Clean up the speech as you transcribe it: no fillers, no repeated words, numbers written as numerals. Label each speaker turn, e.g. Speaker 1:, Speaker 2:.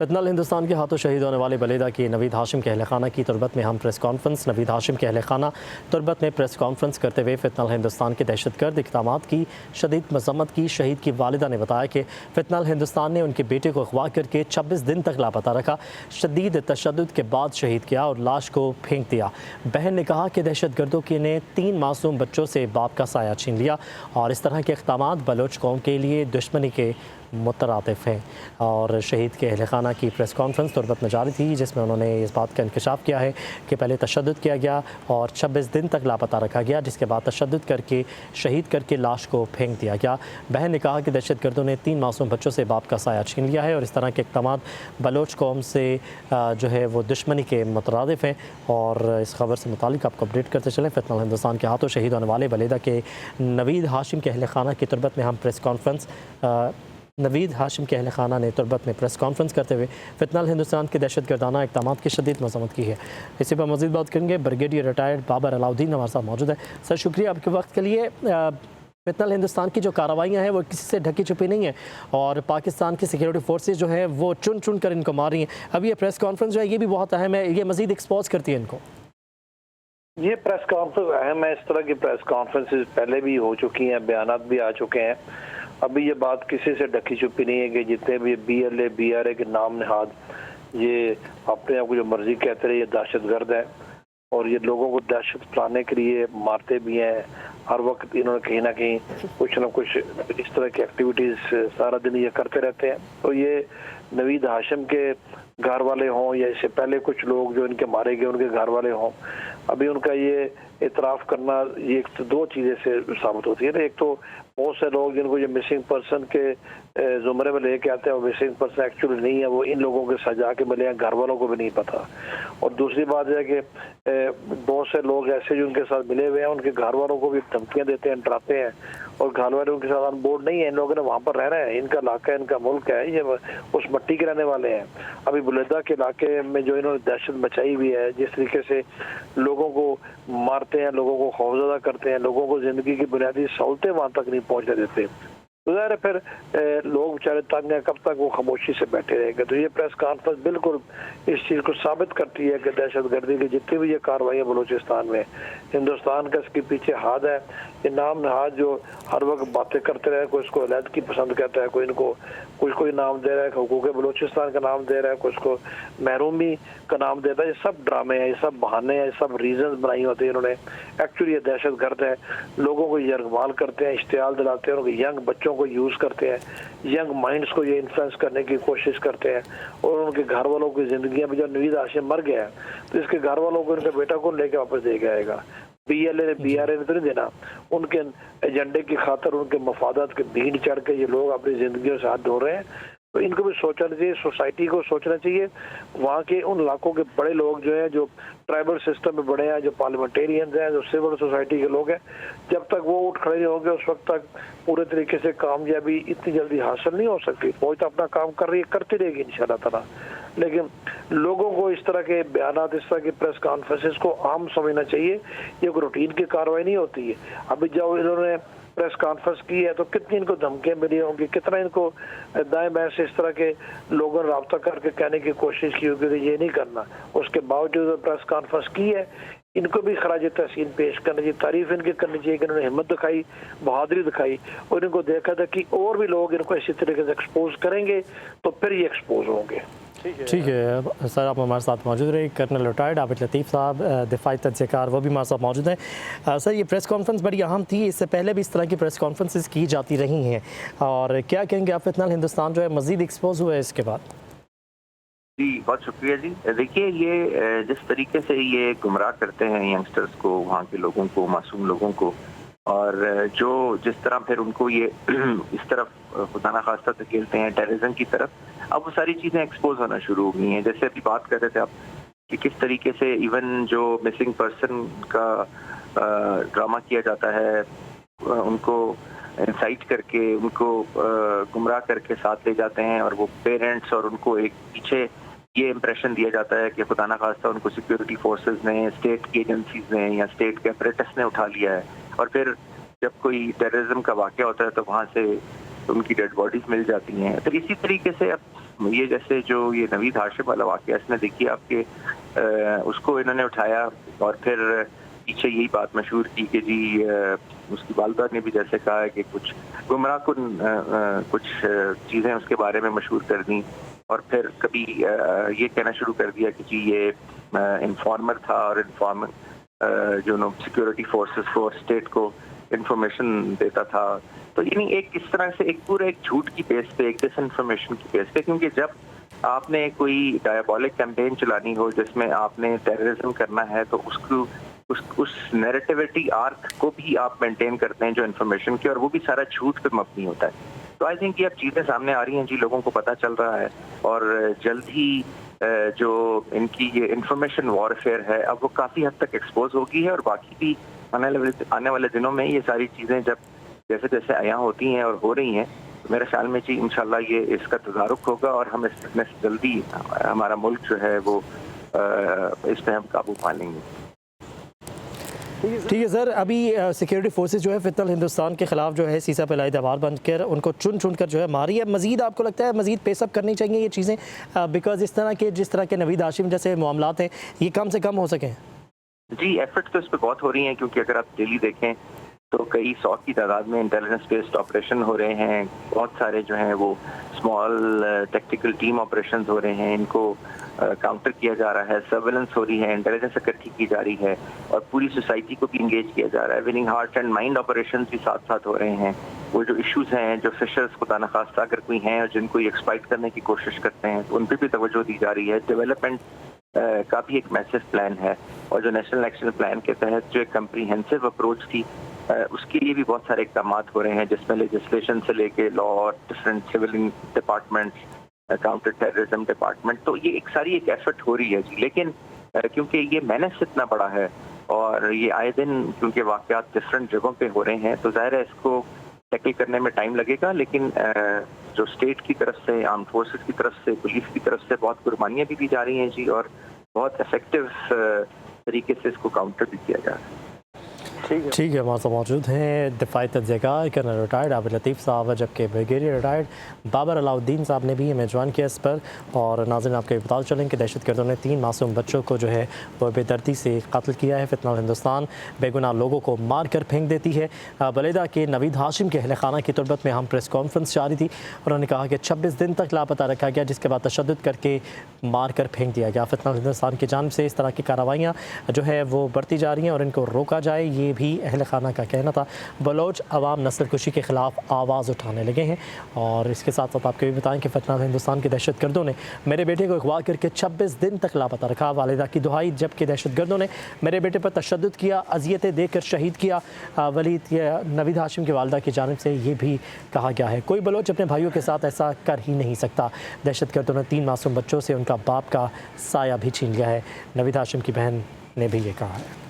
Speaker 1: फितनल हिंदुस्तान के हाथों शहीद होने वाले बलेदा की नवीद हाशिम के अहल खाना की तुरबत में हम प्रेस कॉन्फ्रेंस। नवीद हाशिम के अहल खाना तुरबत में प्रेस कॉन्फ्रेंस करते हुए फितनल हिंदुस्तान के दहशतगर्द इक़दामात की शदीद मज़म्मत की। शहीद की वालिदा ने बताया कि फितनल हिंदुस्तान ने उनके बेटे को अगवा करके 26 दिन तक लापता रखा, शदीद तशद्दुद के बाद शहीद किया और लाश को फेंक दिया। बहन ने कहा कि दहशतगर्दों की ने 3 मासूम बच्चों से बाप का साया छीन लिया और इस तरह के इक़दामात बलोच कौम के लिए दुश्मनी के मुतरातिफ हैं। और शहीद के अहल खाना की प्रेस कॉन्फ्रेंस तुरबत में जारी थी, जिसमें उन्होंने इस बात का इंकशाफ किया है कि पहले तशद्दुद किया गया और 26 दिन तक लापता रखा गया, जिसके बाद तशद्दुद करके शहीद करके लाश को फेंक दिया गया। बहन ने कहा कि दहशतगर्दों ने 3 मासूम बच्चों से बाप का साया छीन लिया है और इस तरह के इक़दामात बलोच कौम से जो है वो दुश्मनी के मुतरातिफ हैं। और इस खबर से मुतालिक आपको अपडेट करते चलें। फितनल हिंदुस्तान के हाथों शहीद होने वाले बलेदा के नवीद हाशिम के अहल खाना की तुरबत में हम प्रेस कॉन्फ्रेंस नवीद हाशिम के अहल खाना ने तुरबत में प्रेस कॉन्फ्रेंस करते हुए फितनल हिंदुस्तान के दहशतगर्दाना इक़दामात की शदीद मज़म्मत की है। इसी पर मज़ीद बात करेंगे। ब्रिगेडियर रिटायर्ड बाबर अलाउद्दीन हमारे साथ मौजूद है। सर, शुक्रिया आपके वक्त के लिए। फितनल हिंदुस्तान की जो कार्रवाइयाँ हैं वो किसी से ढकी छुपी नहीं है और पाकिस्तान की सिक्योरिटी फोर्सेज जो है वो चुन चुन कर इनको मार रही हैं। अब ये प्रेस कॉन्फ्रेंस जो है ये भी बहुत अहम है, ये मज़ीद एक्सपोज करती है इनको।
Speaker 2: ये प्रेस कॉन्फ्रेंस अहम है। इस तरह की प्रेस कॉन्फ्रेंसेस पहले भी हो चुकी हैं, बयानात भी आ चुके हैं। अभी ये बात किसी से ढकी छुपी नहीं है कि जितने भी BLA BRA के नाम नहाद ये अपने आप को जो मर्जी कहते रहे, ये दहशतगर्द है और ये लोगों को दहशत फैलाने के लिए मारते भी हैं। हर वक्त इन्होंने कहीं ना कहीं कुछ ना कुछ इस तरह की एक्टिविटीज़ सारा दिन ये करते रहते हैं। तो ये नवीद हाशिम के घर वाले हों या इससे पहले कुछ लोग जो इनके मारे गए उनके घर वाले हों, अभी उनका ये इतराफ़ करना ये एक तो 2 चीज़ें से साबित होती है ना। एक तो बहुत से लोग जिनको ये मिसिंग पर्सन के ज़ुमरे में लेके आते हैं वो मिसिंग पर्सन एक्चुअली नहीं है, वो इन लोगों के साथ जाके मिले हैं, घर वालों को भी नहीं पता। और दूसरी बात है कि बहुत से लोग ऐसे जो उनके साथ मिले हुए हैं उनके घर वालों को भी धमकियाँ देते हैं, डराते हैं और घर वाले उनके साथ ऑन बोर्ड नहीं है। इन लोगों ने वहाँ पर रहना है, इनका इलाका है, इनका मुल्क है, ये उस मट्टी के रहने वाले हैं। अभी बुलेदा के इलाके में जो इन्होंने दहशत मचाई हुई है, जिस तरीके से लोगों को मारते हैं, लोगों को खौफजदा करते हैं, लोगों को ज़िंदगी की बुनियादी सहूलतें वहाँ तक नहीं पहुँचने देते, तो ज़ाहिर है फिर लोग बेचारे तंग हैं, कब तक वो खामोशी से बैठे रहेंगे। तो ये प्रेस कॉन्फ्रेंस बिल्कुल इस चीज़ को साबित करती है कि दहशतगर्दी की जितनी भी ये कार्रवाइयाँ बलूचिस्तान में, हिंदुस्तान का इसके पीछे हाथ है। ये नाम नहाद जो हर वक्त बातें करते रहे, कोई इसको अलहदगी पसंद करता है, कोई इनको कोई नाम दे रहा है, हुकूक बलूचिस्तान का नाम दे रहा है, कोई इसको महरूमी का नाम देता है। ये सब ड्रामे हैं, ये सब बहाने हैं, ये सब रीजन बनाई होती है इन्होंने। एक्चुअली ये दहशतगर्द है, लोगों को यरगमाल करते हैं, इश्तियाल दिलाते हैं, उनके यंग बच्चों को यूज़ करते हैं, यंग माइंड्स को ये इन्फ्लुएंस करने की कोशिश करते हैं और उनके घर वालों की ज़िंदगियाँ भी। जब नवीद हाशिम मर गया है तो इसके घर वालों को इनका बेटा को लेके वापस दे के आएगा। BLA ने BRA ने तो नहीं देना। उनके एजेंडे की खातर, उनके मफादात के भीड़ चढ़ के ये लोग अपनी ज़िंदगियों से हाथ धो रहे हैं। तो इनको भी सोचना चाहिए, सोसाइटी को सोचना चाहिए। वहाँ के उन इलाकों के बड़े लोग जो हैं, जो ट्राइबल सिस्टम में बड़े हैं, जो पार्लियामेंटेरियंस हैं, जो सिविल सोसाइटी के लोग हैं, जब तक वो उठ खड़े नहीं होंगे उस वक्त तक पूरे तरीके से कामयाबी इतनी जल्दी हासिल नहीं हो सकती। फौज तो अपना काम कर रही है, करती रहेगी इंशाल्लाह ताला, लेकिन लोगों को इस तरह के बयानात, इस तरह की प्रेस कॉन्फ्रेंसेस को आम समझना चाहिए। ये कोई रूटीन की कार्रवाई नहीं होती है। अभी जब इन्होंने प्रेस कॉन्फ्रेंस की है तो कितनी इनको धमकियाँ मिली होंगी, कितना इनको दाएं बाएं से इस तरह के लोगों ने रब्ता करके कहने की कोशिश की होगी कि ये नहीं करना। उसके बावजूद प्रेस कॉन्फ्रेंस की है। इनको भी खराज तहसीन पेश करनी चाहिए, तारीफ इनकी करनी चाहिए कि इन्होंने हिम्मत दिखाई, बहादुरी दिखाई और इनको देखा था कि और भी लोग इनको इसी तरीके से एक्सपोज करेंगे तो फिर ये एक्सपोज होंगे।
Speaker 1: ठीक है सर, आप हमारे साथ मौजूद रहे। कर्नल रिटायर्ड आबिद लतीफ़ साहब, दिफाई तजज़ियेकार, वो भी हमारे साथ मौजूद हैं। सर, ये प्रेस कॉन्फ्रेंस बड़ी अहम थी, इससे पहले भी इस तरह की प्रेस कॉन्फ्रेंसेस की जाती रही हैं और क्या कहेंगे आप, फितनल हिंदुस्तान जो है मज़ीद एक्सपोज हुआ है इसके बाद?
Speaker 3: जी बहुत शुक्रिया जी। देखिए, ये जिस तरीके से ये गुमराह करते हैं यंगस्टर्स को, वहाँ के लोगों को, मासूम लोगों को, और जो जिस तरह फिर उनको ये इस तरफ खुदा ना खास्ता धकेलते हैं टेररिज्म की तरफ, अब वो सारी चीज़ें एक्सपोज होना शुरू हो गई हैं। जैसे अभी बात कर रहे थे आप कि किस तरीके से इवन जो मिसिंग पर्सन का ड्रामा किया जाता है, उनको इंसाइट करके, उनको गुमराह करके साथ ले जाते हैं और वो पेरेंट्स और उनको एक पीछे ये इम्प्रेशन दिया जाता है कि खुदा ना खास्ता उनको सिक्योरिटी फोर्सेस ने, स्टेट की एजेंसीज ने या स्टेट के अपरेटस ने उठा लिया है और फिर जब कोई टेररिज्म का वाक़या होता है तो वहाँ से उनकी डेड बॉडीज मिल जाती हैं। तो इसी तरीके से अब یہ جیسے جو یہ نوید ہاشم والا واقعہ اس میں دیکھیے آپ کے اس کو انہوں نے اٹھایا اور پھر پیچھے یہی بات مشہور کی کہ جی اس کی والدہ نے بھی جیسے کہا ہے کہ کچھ گمراہ کن کچھ چیزیں اس کے بارے میں مشہور کر دیں، اور پھر کبھی یہ کہنا شروع کر دیا کہ جی یہ انفارمر تھا اور انفارمر جو سیکورٹی فورسز کو اسٹیٹ کو انفارمیشن دیتا تھا. تو یعنی ایک اس طرح سے ایک پورا ایک جھوٹ کی بیس پہ، ایک ڈس انفارمیشن کی بیس پہ، کیونکہ جب آپ نے کوئی ڈایابولک کیمپین چلانی ہو جس میں آپ نے ٹیررزم کرنا ہے تو اس نیریٹیوٹی آرک کو بھی آپ مینٹین کرتے ہیں جو انفارمیشن کی، اور وہ بھی سارا جھوٹ پہ مبنی ہوتا ہے. تو آئی تھنک یہ اب چیزیں سامنے آ رہی ہیں جی، لوگوں کو پتہ چل رہا ہے، اور جلد ہی جو ان کی یہ انفارمیشن وارفیئر ہے اب وہ کافی حد تک ایکسپوز ہوگی ہے، اور باقی بھی آنے والے دنوں میں یہ ساری چیزیں جب جیسے جیسے عیاں ہوتی ہیں اور ہو رہی ہیں تو میرے خیال میں جی انشاءاللہ یہ اس کا تدارک ہوگا اور ہم اس میں جلدی ہمارا ملک جو ہے وہ اس پہ ہم قابو پا لیں گے.
Speaker 1: ٹھیک ہے سر، ابھی سیکیورٹی فورسز جو ہے فتنہ ہندوستان کے خلاف جو ہے سیسا پہ لائے وار بن کر ان کو چن کر جو ہے ماری ہے. مزید آپ کو لگتا ہے مزید پیس اپ کرنی چاہیے یہ چیزیں، بیکاز جس طرح کے نوید ہاشم جیسے معاملات ہیں یہ کم سے کم ہو سکیں؟
Speaker 3: جی ایفرٹ تو اس پہ بہت ہو رہی ہیں، کیونکہ اگر آپ ڈیلی دیکھیں تو کئی 100 کی تعداد میں انٹیلیجنس بیسڈ آپریشن ہو رہے ہیں. بہت سارے جو ہیں وہ اسمال ٹیکٹیکل ٹیم آپریشنز ہو رہے ہیں، ان کو کاؤنٹر کیا جا رہا ہے، سرویلنس ہو رہی ہے، انٹیلیجنس اکٹھی کی جا رہی ہے، اور پوری سوسائٹی کو بھی انگیج کیا جا رہا ہے. Winning heart and mind operations بھی ساتھ ساتھ ہو رہے ہیں. وہ جو ایشوز ہیں جو فشرز خدا نخواستہ اگر کوئی ہیں اور جن کو یہ ایکسپلائٹ کرنے کی کوشش کرتے ہیں تو ان پہ بھی توجہ دی جا رہی ہے. ڈیولپمنٹ کا بھی ایک میسو پلان ہے، اور جو نیشنل ایکشن پلان کے تحت جو ایک کمپریہنسو اپروچ تھی اس کے لیے بھی بہت سارے اقدامات ہو رہے ہیں، جس میں لیجسلیشن سے لے کے لا اور different civil departments, counter terrorism department. تو یہ ایک ساری ایک ایفرٹ ہو رہی ہے جی، لیکن کیونکہ یہ مینس اتنا بڑا ہے اور یہ آئے دن کیونکہ واقعات ڈفرینٹ جگہوں پہ ہو رہے ہیں تو ظاہر ہے اس کو ٹیکل کرنے میں ٹائم لگے گا. لیکن جو اسٹیٹ کی طرف سے، آرم فورسز کی طرف سے، پولیس کی طرف سے بہت قربانیاں بھی دی جا رہی ہیں جی، اور بہت افیکٹو طریقے سے اس کو کاؤنٹر بھی کیا جا رہا ہے.
Speaker 1: ٹھیک ہے، ہمارے ساتھ موجود ہیں دفاعی تجزیہ کار کرنل ریٹائرڈ عابد لطیف صاحب، جبکہ بریگیڈیئر ریٹائرڈ بابر علاء الدین صاحب نے بھی ہمیں جوائن کیا اس پر. اور ناظرین آپ کو یہ بتا چلیں کہ دہشت گردوں نے 3 معصوم بچوں کو جو ہے وہ بے دردی سے قتل کیا ہے. فتنہ ہندوستان بے گناہ لوگوں کو مار کر پھینک دیتی ہے. بلیدہ کے نوید ہاشم کے اہل خانہ کی تربت میں ہم پریس کانفرنس جاری تھی، انہوں نے کہا کہ 26 دن تک لاپتہ رکھا گیا، جس کے بعد تشدد کر کے مار کر پھینک دیا گیا. فتنہ ہندوستان کی جانب سے اس طرح کی کارروائیاں جو ہے وہ بڑھتی جا رہی ہیں اور ان کو روکا جائے، یہ بھی اہل خانہ کا کہنا تھا. بلوچ عوام نسل کشی کے خلاف آواز اٹھانے لگے ہیں. اور اس کے ساتھ ساتھ آپ کو بھی بتائیں کہ فتنہ ہندوستان کے دہشت گردوں نے میرے بیٹے کو اغوا کر کے 26 دن تک لاپتہ رکھا. والدہ کی دہائی، جبکہ دہشت گردوں نے میرے بیٹے پر تشدد کیا، اذیتیں دے کر شہید کیا. نوید ہاشم کی والدہ کی جانب سے یہ بھی کہا گیا ہے کوئی بلوچ اپنے بھائیوں کے ساتھ ایسا کر ہی نہیں سکتا. دہشت گردوں نے 3 معصوم بچوں سے ان کا باپ کا سایہ بھی چھین لیا ہے. نوید ہاشم کی بہن نے بھی یہ کہا ہے.